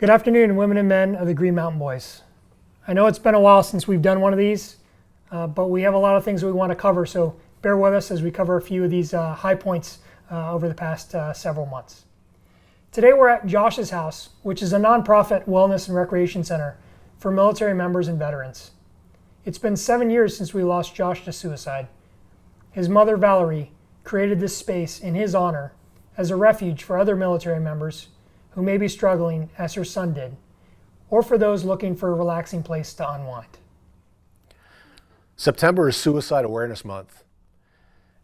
Good afternoon, women and men of the Green Mountain Boys. I know it's been a while since we've done one of these, but we have a lot of things we want to cover, so bear with us as we cover a few of these high points over the past several months. Today we're at Josh's house, which is a nonprofit wellness and recreation center for military members and veterans. It's been 7 years since we lost Josh to suicide. His mother, Valerie, created this space in his honor as a refuge for other military members who may be struggling as her son did, or for those looking for a relaxing place to unwind. September is Suicide Awareness Month,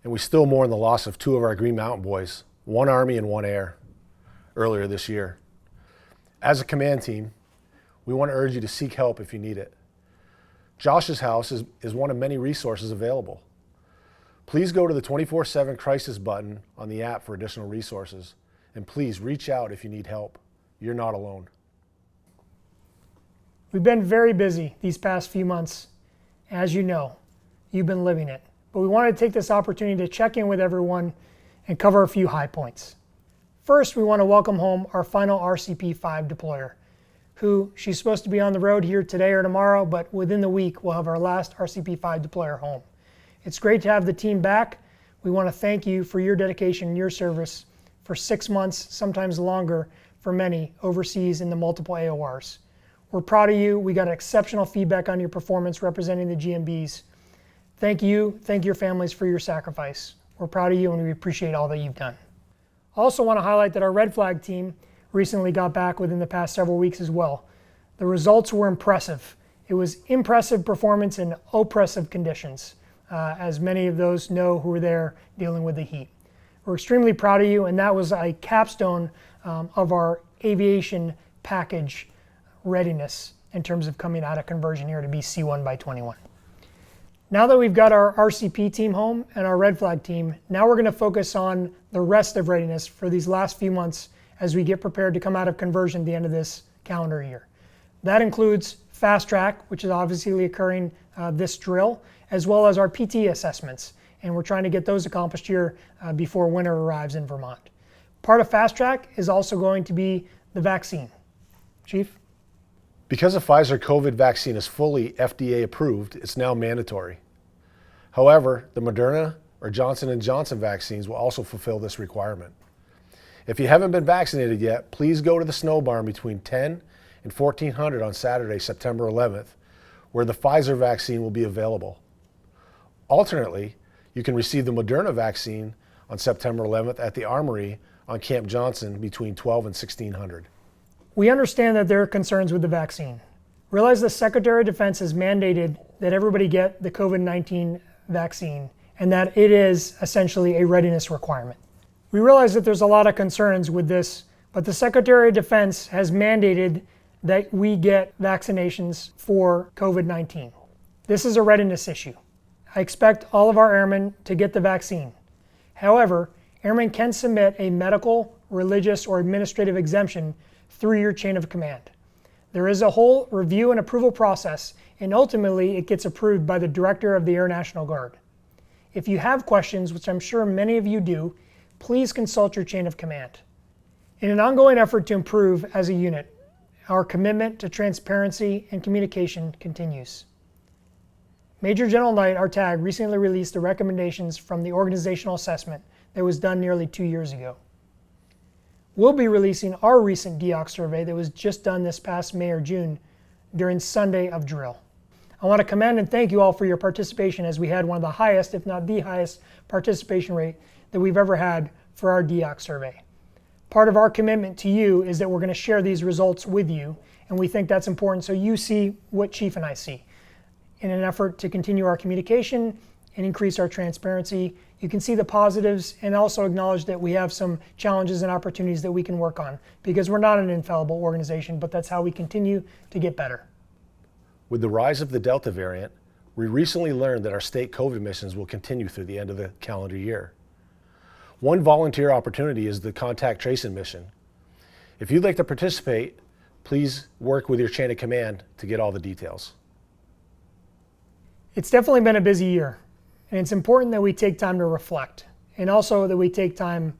and we still mourn the loss of two of our Green Mountain Boys, one Army and one Air, earlier this year. As a command team, we want to urge you to seek help if you need it. Josh's house is one of many resources available. Please go to the 24/7 crisis button on the app for additional resources, and please reach out if you need help. You're not alone. We've been very busy these past few months. As you know, you've been living it. But we wanted to take this opportunity to check in with everyone and cover a few high points. First, we want to welcome home our final RCP-5 deployer, who she's supposed to be on the road here today or tomorrow, but within the week, we'll have our last RCP-5 deployer home. It's great to have the team back. We want to thank you for your dedication and your service for 6 months, sometimes longer for many, overseas in the multiple AORs. We're proud of you. We got exceptional feedback on your performance representing the GMBs. Thank you, thank your families for your sacrifice. We're proud of you and we appreciate all that you've done. I also want to highlight that our Red Flag team recently got back within the past several weeks as well. The results were impressive. It was impressive performance in oppressive conditions, as many of those know who were there dealing with the heat. We're extremely proud of you, and that was a capstone of our aviation package readiness in terms of coming out of conversion here to be C1 by 21. Now that we've got our RCP team home and our Red Flag team, now we're going to focus on the rest of readiness for these last few months as we get prepared to come out of conversion at the end of this calendar year. That includes fast track, which is obviously occurring this drill, as well as our PT assessments. And we're trying to get those accomplished here before winter arrives in Vermont. Part of fast track is also going to be the vaccine. Chief? Because the Pfizer COVID vaccine is fully FDA approved, it's now mandatory. However, the Moderna or Johnson & Johnson vaccines will also fulfill this requirement. If you haven't been vaccinated yet, please go to the Snow Barn between 10 and 1400 on Saturday, September 11th, where the Pfizer vaccine will be available. Alternately, you can receive the Moderna vaccine on September 11th at the Armory on Camp Johnson between 12 and 1600. We understand that there are concerns with the vaccine. Realize the Secretary of Defense has mandated that everybody get the COVID-19 vaccine and that it is essentially a readiness requirement. We realize that there's a lot of concerns with this, but the Secretary of Defense has mandated that we get vaccinations for COVID-19. This is a readiness issue. I expect all of our airmen to get the vaccine. However, airmen can submit a medical, religious, or administrative exemption through your chain of command. There is a whole review and approval process, and ultimately it gets approved by the Director of the Air National Guard. If you have questions, which I'm sure many of you do, please consult your chain of command. In an ongoing effort to improve as a unit, our commitment to transparency and communication continues. Major General Knight, our TAG, recently released the recommendations from the organizational assessment that was done nearly 2 years ago. We'll be releasing our recent DEOC survey that was just done this past May or June during Sunday of drill. I want to commend and thank you all for your participation, as we had one of the highest, if not the highest, participation rate that we've ever had for our DEOC survey. Part of our commitment to you is that we're going to share these results with you, and we think that's important so you see what Chief and I see. In an effort to continue our communication and increase our transparency, you can see the positives and also acknowledge that we have some challenges and opportunities that we can work on, because we're not an infallible organization, but that's how we continue to get better. With the rise of the Delta variant, we recently learned that our state COVID missions will continue through the end of the calendar year. One volunteer opportunity is the contact tracing mission. If you'd like to participate, please work with your chain of command to get all the details. It's definitely been a busy year, and it's important that we take time to reflect, and also that we take time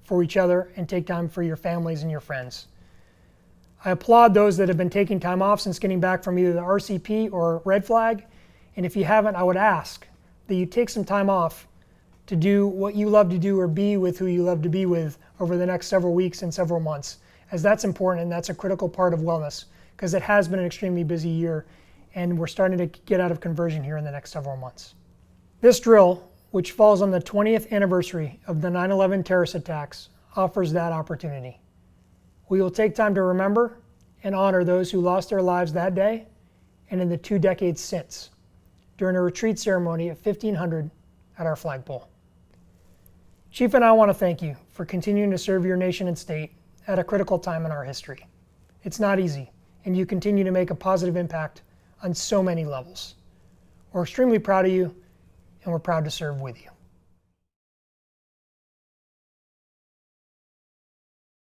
for each other and take time for your families and your friends. I applaud those that have been taking time off since getting back from either the RCP or Red Flag. And if you haven't, I would ask that you take some time off to do what you love to do or be with who you love to be with over the next several weeks and several months, as that's important and that's a critical part of wellness, because it has been an extremely busy year and we're starting to get out of conversion here in the next several months. This drill, which falls on the 20th anniversary of the 9/11 terrorist attacks, offers that opportunity. We will take time to remember and honor those who lost their lives that day and in the 2 decades since, during a retreat ceremony at 1500 at our flagpole. Chief and I want to thank you for continuing to serve your nation and state at a critical time in our history. It's not easy, and you continue to make a positive impact on so many levels. We're extremely proud of you, and we're proud to serve with you.